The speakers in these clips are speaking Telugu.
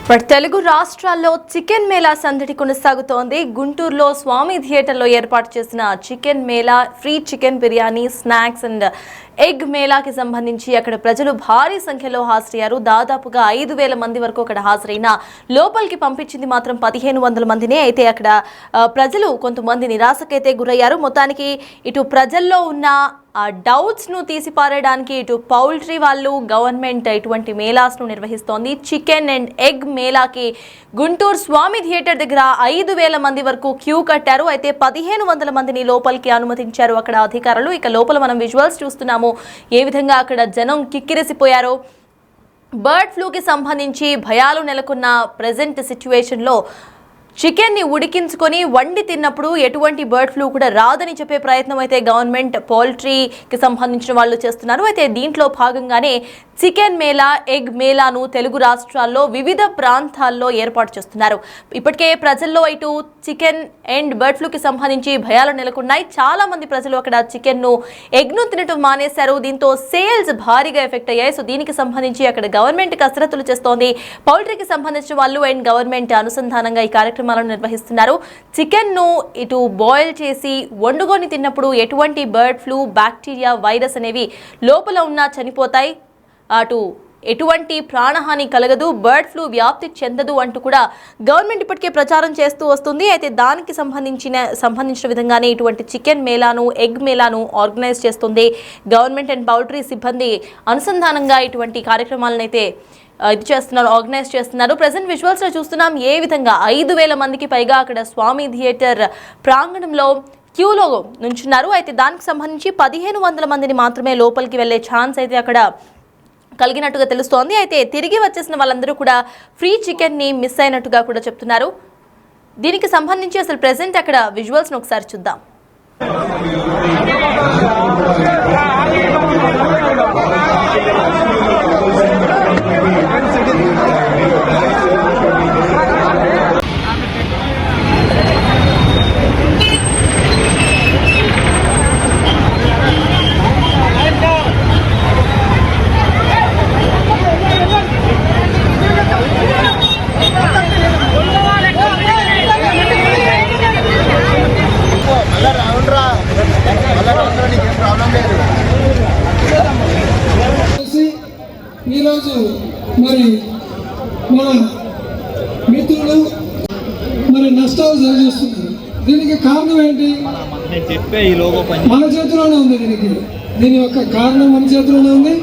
తెలుగు రాష్ట్రాల్లో చికెన్ మేళా సందడి కొనసాగుతోంది. గుంటూరులో స్వామి థియేటర్లో ఏర్పాటు చేసిన chicken mela, free chicken biryani, snacks and egg మేళాకి సంబంధించి అక్కడ ప్రజలు భారీ సంఖ్యలో హాజరయ్యారు. దాదాపుగా 5,000 మంది వరకు అక్కడ హాజరైన లోపలికి పంపించింది మాత్రం 1,500 మందినే. అయితే అక్కడ ప్రజలు కొంతమంది నిరాశకైతే గురయ్యారు. మొత్తానికి ఇటు ప్రజల్లో ఉన్న డౌట్స్ ను తీసిపారేయడానికి ఇటు పౌల్ట్రీ వాళ్ళు, గవర్నమెంట్ ఇటువంటి మేళాస్ ను నిర్వహిస్తోంది. చికెన్ అండ్ ఎగ్ మేళాకి గుంటూరు స్వామి థియేటర్ దగ్గర 5,000 మంది వరకు క్యూ కట్టారు. అయితే 1,500 మందిని లోపలికి అనుమతించారు అక్కడ అధికారులు. ఇక లోపల మనం విజువల్స్ చూస్తున్నాము ఏ విధంగా అక్కడ జనం కిక్కిరిసిపోయారో. బర్డ్ ఫ్లూకి సంబంధించి భయాలు నెలకొన్న ప్రెజెంట్ సిచ్యువేషన్లో చికెన్ని ఉడికించుకొని వండి తిన్నప్పుడు ఎటువంటి బర్డ్ ఫ్లూ కూడా రాదని చెప్పే ప్రయత్నం అయితే గవర్నమెంట్ పౌల్ట్రీకి సంబంధించిన వాళ్ళు చేస్తున్నారు. అయితే దీంట్లో భాగంగానే చికెన్ మేళా, ఎగ్ మేళాను తెలుగు రాష్ట్రాల్లో వివిధ ప్రాంతాల్లో ఏర్పాటు చేస్తున్నారు. ఇప్పటికే ప్రజల్లో ఇటు చికెన్ అండ్ బర్డ్ ఫ్లూకి సంబంధించి భయాలు నెలకొన్నాయి. చాలా మంది ప్రజలు అక్కడ చికెన్ను, ఎగ్ను తినటం మానేశారు. దీంతో సేల్స్ భారీగా ఎఫెక్ట్ అయ్యాయి. సో దీనికి సంబంధించి అక్కడ గవర్నమెంట్ కసరత్తులు చేస్తోంది. పౌల్ట్రీకి సంబంధించిన వాళ్ళు అండ్ గవర్నమెంట్ అనుసంధానంగా ఈ కార్యక్రమాలను నిర్వహిస్తున్నారు. చికెన్ ను ఇటు బాయిల్ చేసి వండుకొని తిన్నప్పుడు ఎటువంటి బర్డ్ ఫ్లూ, బ్యాక్టీరియా, వైరస్ అనేవి లోపల ఉన్నా చనిపోతాయి. అటు ఎటువంటి ప్రాణహాని కలగదు, బర్డ్ ఫ్లూ వ్యాప్తి చెందదు అంటూ కూడా గవర్నమెంట్ ఇప్పటికే ప్రచారం చేస్తూ వస్తుంది. అయితే దానికి సంబంధించిన విధంగానే ఇటువంటి చికెన్ మేళాను, ఎగ్ మేళాను ఆర్గనైజ్ చేస్తుంది గవర్నమెంట్ అండ్ పౌల్ట్రీ సిబ్బంది అనుసంధానంగా ఇటువంటి కార్యక్రమాలను అయితే ఆర్గనైజ్ చేస్తున్నారు. ప్రెసెంట్ విజువల్స్ లో చూస్తున్నాం ఏ విధంగా 5,000 మందికి పైగా అక్కడ స్వామి థియేటర్ ప్రాంగణంలో క్యూలో నుంచున్నారు. అయితే దానికి సంబంధించి 1,500 మందిని మాత్రమే లోపలికి వెళ్లే ఛాన్స్ అయితే అక్కడ కలిగినట్టుగా తెలుస్తోంది. అయితే తిరిగి వచ్చేసిన వాళ్ళందరూ కూడా ఫ్రీ చికెన్ ని మిస్ అయినట్టుగా కూడా చెప్తున్నారు. దీనికి సంబంధించి అసలు ప్రెసెంట్ అక్కడ విజువల్స్ ను ఒకసారి చూద్దాం. ఈరోజు మరి మన మిత్రులు మరి నష్టాలు సరిచేస్తున్నారు. దీనికి కారణం ఏంటి? మన చేతిలోనే ఉంది. దీని యొక్క కారణం మన చేతిలోనే ఉంది.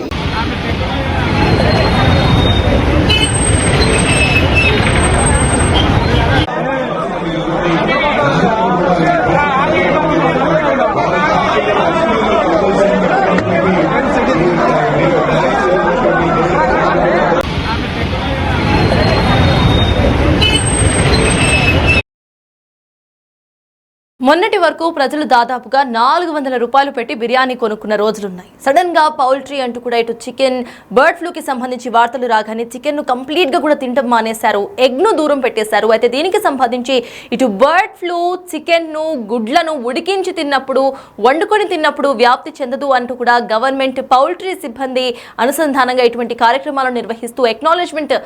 మొన్నటి వరకు ప్రజలు దాదాపుగా 400 రూపాయలు పెట్టి బిర్యానీ కొనుక్కున్న రోజులున్నాయి. సడన్ గా పౌల్ట్రీ అంటూ కూడా ఇటు చికెన్, బర్డ్ ఫ్లూకి సంబంధించి వార్తలు రాగానే చికెన్ ను కంప్లీట్ గా కూడా తినడం మానేశారు, ఎగ్ ను దూరం పెట్టేశారు. అయితే దీనికి సంబంధించి ఇటు బర్డ్ ఫ్లూ చికెన్ ను, గుడ్లను ఉడికించి తిన్నప్పుడు, వండుకొని తిన్నప్పుడు వ్యాప్తి చెందదు అంటూ కూడా గవర్నమెంట్ పౌల్ట్రీ సిబ్బంది అనుసంధానంగా ఇటువంటి కార్యక్రమాలను నిర్వహిస్తూ ఎక్నాలెడ్జ్మెంట్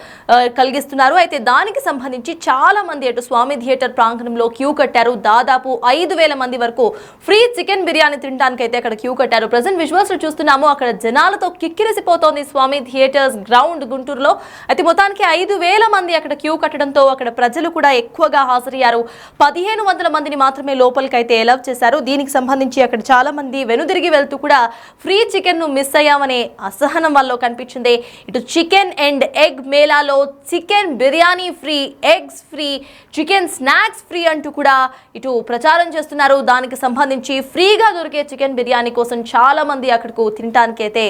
కలిగిస్తున్నారు. అయితే దానికి సంబంధించి చాలా మంది అటు స్వామి థియేటర్ ప్రాంగణంలో క్యూ కట్టారు. దాదాపు 5,000 మంది వరకు ఫ్రీ చికెన్ బిర్యానీ తినడానికి అయితే అక్కడ క్యూ కట్టారు. ప్రెసెంట్ విజువల్స్ లో చూస్తున్నాము అక్కడ జనాలతో కిక్కిరిసిపోతోంది స్వామి థియేటర్స్ గ్రౌండ్ గుంటూరులో. అయితే మొత్తానికి 5,000 మంది అక్కడ క్యూ కట్టడంతో అక్కడ ప్రజలు కూడా ఎక్కువగా హాజరయ్యారు. 1,500 మందిని మాత్రమే లోపలికి అయితే అలౌ చేశారు. దీనికి సంబంధించి అక్కడ చాలా మంది వెనుదిరిగి వెళ్తూ కూడా ఫ్రీ చికెన్ ను మిస్ అయ్యామనే అసహనం వల్ల కనిపించింది. ఇటు చికెన్ అండ్ ఎగ్ మేళాలో chicken biryani free, eggs free, chicken snacks free అంటూ కూడా ఇటు ప్రచారం చేస్తున్నారు. దానికి సంబంధించి ఫ్రీగా దొరికే చికెన్ బిర్యానీ కోసం చాలా మంది అక్కడకు తినడానికి అయితే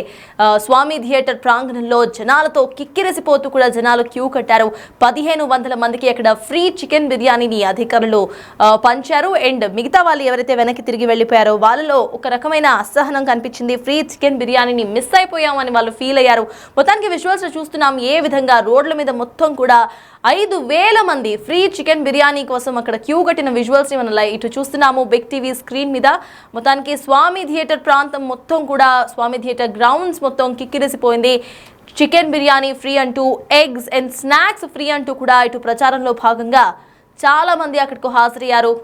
స్వామి థియేటర్ ప్రాంగణంలో జనాలతో కిక్కిరిసిపోతూ కూడా జనాలు క్యూ కట్టారు. 1,500 మందికి అక్కడ ఫ్రీ చికెన్ బిర్యానీని అధికారులు పంచారు. అండ్ మిగతా వాళ్ళు ఎవరైతే వెనక్కి తిరిగి వెళ్ళిపోయారో వాళ్ళలో ఒక రకమైన అసహనం కనిపించింది. ఫ్రీ చికెన్ బిర్యానీని మిస్ అయిపోయామని వాళ్ళు ఫీల్ అయ్యారు. మొత్తానికి విజువల్స్ చూస్తున్నాం ఏ విధంగా రోడ్ల మీద మొత్తం కూడా 5,000 మంది ఫ్రీ చికెన్ బిర్యానీ కోసం అక్కడ క్యూ కట్టిన విజువల్స్ ని మనం ఇటు చూస్తున్నాము బిగ్ టీవీ స్క్రీన్ మీద. మొత్తానికి స్వామి థియేటర్ ప్రాంతం మొత్తం కూడా, స్వామి థియేటర్ గ్రౌండ్స్ మొత్తం కిక్కిరిసిపోయింది. చికెన్ బిర్యానీ ఫ్రీ అంటూ, ఎగ్స్ అండ్ స్నాక్స్ ఫ్రీ అంటూ కూడా ఇటు ప్రచారంలో భాగంగా చాలా మంది అక్కడికి హాజరయ్యారు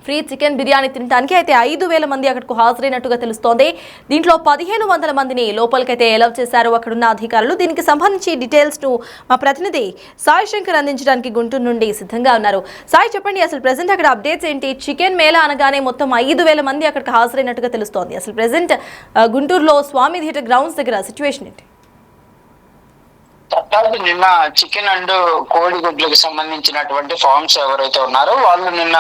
ఫ్రీ చికెన్ బిర్యానీ తినడానికి. అయితే 5,000 మంది అక్కడికి హాజరైనట్టుగా తెలుస్తోంది. దీంట్లో 1,500 మందిని లోపలికైతే ఎలవ్ చేశారు అక్కడున్న అధికారులు. దీనికి సంబంధించి డీటెయిల్స్ ను మా ప్రతినిధి సాయి శంకర్ అందించడానికి గుంటూరు నుండి సిద్ధంగా ఉన్నారు. సాయి, చెప్పండి, అసలు ప్రెసెంట్ అక్కడ అప్డేట్స్ ఏంటి? చికెన్ మేళా అనగానే మొత్తం 5,000 మంది అక్కడికి హాజరైనట్టుగా తెలుస్తోంది. అసలు ప్రెసెంట్ గుంటూరులో స్వామి థియేటర్ గ్రౌండ్స్ దగ్గర సిచ్యువేషన్ ఏంటి? నిన్న చికెన్ అండ్ కోడిగుడ్లకు సంబంధించినటువంటి ఫార్మ్స్ ఎవరైతే ఉన్నారో వాళ్ళు నిన్న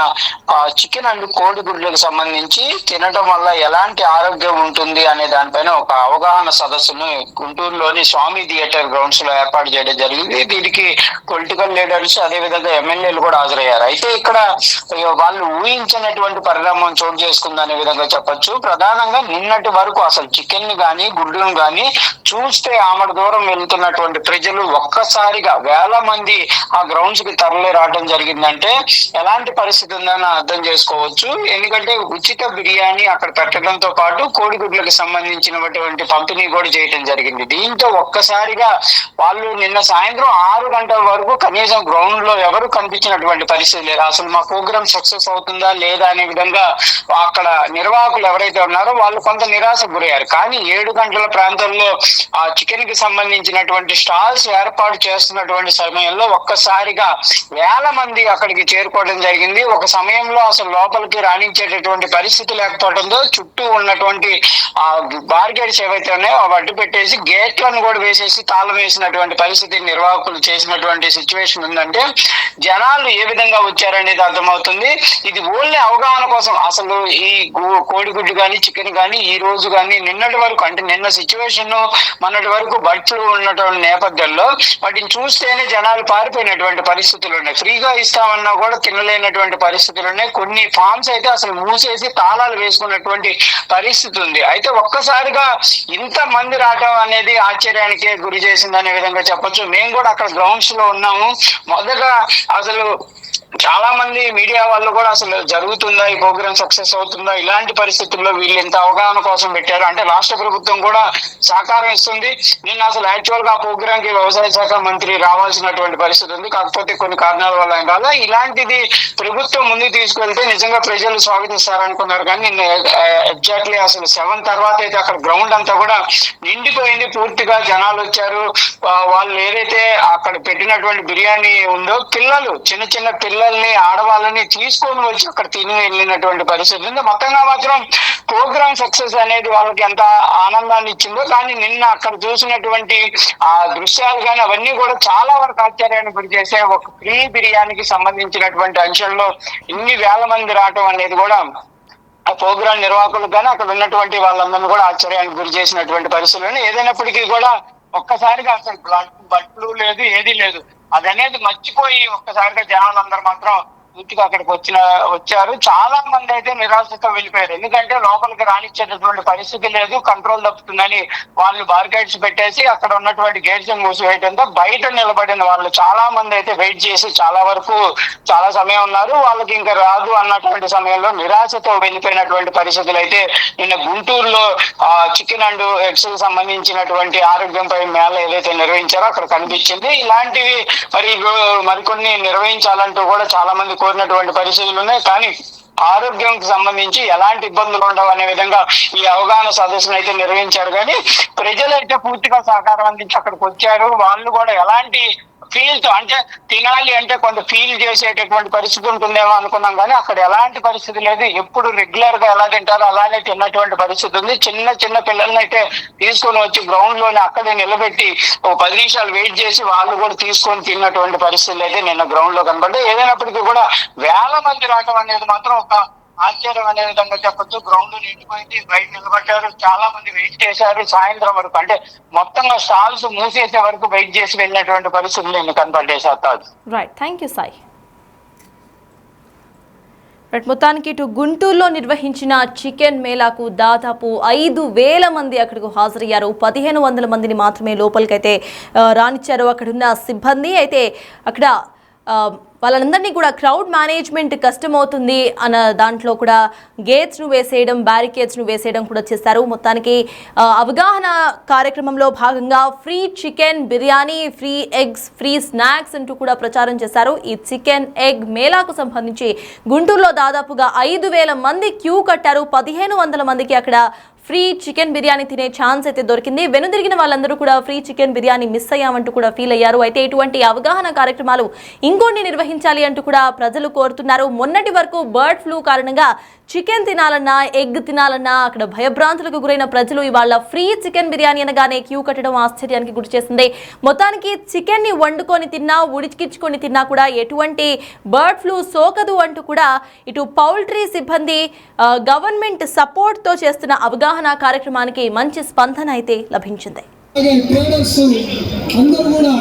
చికెన్ అండ్ కోడిగుడ్లకు సంబంధించి తినడం వల్ల ఎలాంటి ఆరోగ్యం ఉంటుంది అనే దానిపైన ఒక అవగాహన సదస్సును గుంటూరులోని స్వామి థియేటర్ గ్రౌండ్స్ లో ఏర్పాటు చేయడం జరిగింది. దీనికి పొలిటికల్ లీడర్స్ అదే విధంగా ఎమ్మెల్యేలు కూడా హాజరయ్యారు. అయితే ఇక్కడ వాళ్ళు ఊహించినటువంటి పరిణామం చోటు చేసుకుందనే విధంగా చెప్పొచ్చు. ప్రధానంగా నిన్నటి వరకు అసలు చికెన్ ని గాని గుడ్డును గాని చూస్తే ఆమడ దూరం వెళ్తున్నటువంటి ప్రజలు ఒక్కసారిగా వేల మంది ఆ గ్రౌండ్స్ కి తరలి రావడం జరిగిందంటే ఎలాంటి పరిస్థితి ఉందని అర్థం చేసుకోవచ్చు. ఎందుకంటే ఉచిత బిర్యానీ అక్కడ పెట్టడంతో పాటు కోడిగుడ్లకు సంబంధించినటువంటి పంపిణీ కూడా చేయడం జరిగింది. దీంతో ఒక్కసారిగా వాళ్ళు నిన్న సాయంత్రం 6 గంటల వరకు కనీసం గ్రౌండ్ లో ఎవరు కనిపించినటువంటి పరిస్థితి లేదు. అసలు మా ప్రోగ్రామ్ సక్సెస్ అవుతుందా లేదా అనే విధంగా అక్కడ నిర్వాహకులు ఎవరైతే ఉన్నారో వాళ్ళు కొంత నిరాశకు గురయ్యారు. కానీ 7 గంటల ప్రాంతంలో ఆ చికెన్ కి సంబంధించినటువంటి స్టాల్స్ ఏర్పాటు చేస్తున్నటువంటి సమయంలో ఒక్కసారిగా వేల మంది అక్కడికి చేరుకోవడం జరిగింది. ఒక సమయంలో అసలు లోపలికి రాణించేటటువంటి పరిస్థితి లేకపోవడంతో చుట్టూ ఉన్నటువంటి ఆ బార్గేట్స్ ఏవైతే ఉన్నాయో అవి అడ్డు పెట్టేసి గేట్లను కూడా వేసేసి తాళం వేసినటువంటి పరిస్థితి నిర్వాహకులు చేసినటువంటి సిచ్యువేషన్ ఉందంటే జనాలు ఏ విధంగా వచ్చారనేది అర్థమవుతుంది. ఇది ఓన్లీ అవగాహన కోసం. అసలు ఈ కోడిగుడ్డు కానీ చికెన్ కానీ ఈ రోజు కానీ నిన్నటి వరకు అంటే నిన్న సిచ్యువేషన్ మొన్నటి వరకు బర్డ్ ఫ్లూ ఉన్నటువంటి నేపథ్యంలో వాటిని చూస్తేనే జనాలు పారిపోయినటువంటి పరిస్థితులు ఉన్నాయి. ఫ్రీగా ఇస్తామన్నా కూడా తినలేనటువంటి పరిస్థితులు ఉన్నాయి. కొన్ని ఫార్మ్స్ అయితే అసలు మూసేసి తాళాలు వేసుకున్నటువంటి పరిస్థితి ఉంది. అయితే ఒక్కసారిగా ఇంత మంది రావడం అనేది ఆశ్చర్యానికే గురి చేసిందనే విధంగా చెప్పొచ్చు. మేము కూడా అక్కడ గ్రౌండ్స్ లో ఉన్నాము. మొదట అసలు చాలా మంది మీడియా వాళ్ళు కూడా అసలు జరుగుతుందా ఈ ప్రోగ్రామ్ సక్సెస్ అవుతుందా ఇలాంటి పరిస్థితుల్లో వీళ్ళు ఇంత అవగాహన కోసం పెట్టారు అంటే రాష్ట్ర ప్రభుత్వం కూడా సహకారం ఇస్తుంది. నిన్న అసలు యాక్చువల్ గా ఆ ప్రోగ్రామ్ కి వ్యవసాయ శాఖ మంత్రి రావాల్సినటువంటి పరిస్థితి ఉంది. కాకపోతే కొన్ని కారణాల వల్ల ఆయన రాలా. ఇలాంటిది ప్రభుత్వం ముందుకు తీసుకెళ్తే నిజంగా ప్రజలు స్వాగతిస్తారనుకున్నారు. కానీ నిన్న ఎగ్జాక్ట్లీ అసలు 7 తర్వాత అయితే అక్కడ గ్రౌండ్ అంతా కూడా నిండిపోయింది. పూర్తిగా జనాలు వచ్చారు. వాళ్ళు ఏదైతే అక్కడ పెట్టినటువంటి బిర్యానీ ఉందో పిల్లలు చిన్న చిన్న పిల్లల్ని ఆడవాళ్ళని తీసుకొని వచ్చి అక్కడ తిని వెళ్ళినటువంటి పరిస్థితి ఉంది. మొత్తంగా మాత్రం ప్రోగ్రామ్ సక్సెస్ అనేది వాళ్ళకి ఎంత ఆనందాన్ని ఇచ్చిందో కానీ నిన్న అక్కడ చూసినటువంటి ఆ దృశ్యాలు కానీ అవన్నీ కూడా చాలా వరకు ఆశ్చర్యాన్ని గురి చేసే ఒక ఫ్రీ బిర్యానీకి సంబంధించినటువంటి అంశంలో ఇన్ని వేల మంది రావటం అనేది కూడా ఆ ప్రోగ్రాం నిర్వాహకులకు కానీ అక్కడ ఉన్నటువంటి వాళ్ళందరినీ కూడా ఆశ్చర్యానికి గురి చేసినటువంటి పరిస్థితులు. ఏదైనప్పటికీ కూడా ఒక్కసారిగా అసలు బర్డ్ ఫ్లూ లేదు, ఏది లేదు. అదనేది మర్చిపోయి ఒక్కసారిగా జనాలందరూ మాత్రం పూర్తిగా అక్కడికి వచ్చారు. చాలా మంది అయితే నిరాశతో వెళ్ళిపోయారు. ఎందుకంటే లోపలికి రానిచ్చేటటువంటి పరిస్థితి లేదు, కంట్రోల్ తప్పుతుందని వాళ్ళు బార్గేట్స్ పెట్టేసి అక్కడ ఉన్నటువంటి గేట్స్ మూసివేయడంతో బయట నిలబడిన వాళ్ళు చాలా మంది అయితే వెయిట్ చేసి చాలా సమయం ఉన్నారు. వాళ్ళకి ఇంకా రాదు అన్నటువంటి సమయంలో నిరాశతో వెళ్ళిపోయినటువంటి పరిస్థితులు అయితే నిన్న గుంటూరులో చికెన్ అండ్ ఎగ్స్ సంబంధించినటువంటి ఆరోగ్యంపై మేళ ఏదైతే నిర్వహించారో అక్కడ కనిపించింది. ఇలాంటివి మరికొన్ని నిర్వహించాలంటూ కూడా చాలా మంది కోరినటువంటి పరిస్థితులు ఉన్నాయి. కానీ ఆరోగ్యంకి సంబంధించి ఎలాంటి ఇబ్బందులు ఉండవు అనే విధంగా ఈ అవగాహన సదస్సును అయితే నిర్వహించారు. కానీ ప్రజలైతే పూర్తిగా సహకారం అందించి అక్కడికి వచ్చారు. వాళ్ళు కూడా ఎలాంటి ఫీల్ తో అంటే తినాలి అంటే కొంత ఫీల్ చేసేటటువంటి పరిస్థితి ఉంటుందేమో అనుకున్నాం. కానీ అక్కడ ఎలాంటి పరిస్థితి లేదు. ఎప్పుడు రెగ్యులర్ గా ఎలా తింటారో అలానే తిన్నటువంటి పరిస్థితి ఉంది. చిన్న పిల్లల్ని అయితే తీసుకొని వచ్చి గ్రౌండ్ లోనే అక్కడే నిలబెట్టి 10 నిమిషాలు వెయిట్ చేసి వాళ్ళు కూడా తీసుకొని తిన్నటువంటి పరిస్థితులు అయితే నిన్న గ్రౌండ్ లో కనబడ్డాయి. ఏదైనప్పటికీ కూడా వేల మంది రావడం అనేది మాత్రం ఒక ఆశ్చర్యం అనే విధంగా చెప్పొచ్చు. గ్రౌండ్ నిండిపోయింది, బయట నిలబడ్డారు, చాలా మంది వెయిట్ చేశారు. సాయంత్రం వరకు అంటే మొత్తంగా స్టాల్స్ మూసేసే వరకు వెయిట్ చేసి వెళ్ళినటువంటి పరిస్థితులు నేను కనపడ్డాయి. Right, thank you Sai. మొత్తానికి ఇటు గుంటూరులో నిర్వహించిన చికెన్ మేళాకు దాదాపు 5,000 మంది అక్కడికి హాజరయ్యారు. 1,500 మందిని మాత్రమే లోపలికైతే రానిచ్చారు అక్కడున్న సిబ్బంది. అయితే అక్కడ వాళ్ళందరినీ కూడా క్రౌడ్ మేనేజ్మెంట్ కష్టమవుతుంది అన్న దాంట్లో కూడా గేట్స్ను వేసేయడం, బ్యారికేడ్స్ను వేసేయడం కూడా చేశారు. మొత్తానికి అవగాహన కార్యక్రమంలో భాగంగా free chicken biryani, free eggs, free snacks అంటూ కూడా ప్రచారం చేశారు. ఈ చికెన్ ఎగ్ మేళాకు సంబంధించి గుంటూరులో దాదాపుగా 5,000 మంది క్యూ కట్టారు. 1,500 మందికి అక్కడ ఫ్రీ చికెన్ బిర్యానీ తినే ఛాన్స్ అయితే దొరికింది. వెనుదిరిగిన వాళ్ళందరూ కూడా ఫ్రీ చికెన్ బిర్యానీ మిస్ అయ్యామంటూ కూడా ఫీల్ అయ్యారు. అయితే ఇటువంటి అవగాహన కార్యక్రమాలు ఇంకొన్ని నిర్వహించాలి అంటూ కూడా ప్రజలు కోరుతున్నారు. మొన్నటి వరకు బర్డ్ ఫ్లూ కారణంగా చికెన్ తినాలన్నా, ఎగ్ తినాలన్నా అక్కడ భయభ్రాంతులకు గురైన ప్రజలు ఇవాళ ఫ్రీ చికెన్ బిర్యానీ అనగానే క్యూ కట్టడం ఆశ్చర్యానికి గురి చేసింది. మొత్తానికి చికెన్ని వండుకొని తిన్నా, ఉడికించుకొని తిన్నా కూడా ఎటువంటి బర్డ్ ఫ్లూ సోకదు అంటూ కూడా ఇటు పౌల్ట్రీ సిబ్బంది గవర్నమెంట్ సపోర్ట్తో చేస్తున్న అవగాహన కార్యక్రమానికి మంచి స్పందన అయితే లభించింది. ట్రేడర్స్ అందరూ కూడా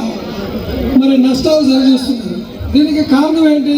మరి నష్టాలు సరిచేస్తున్నారు. దీనికి కారణం ఏంటి?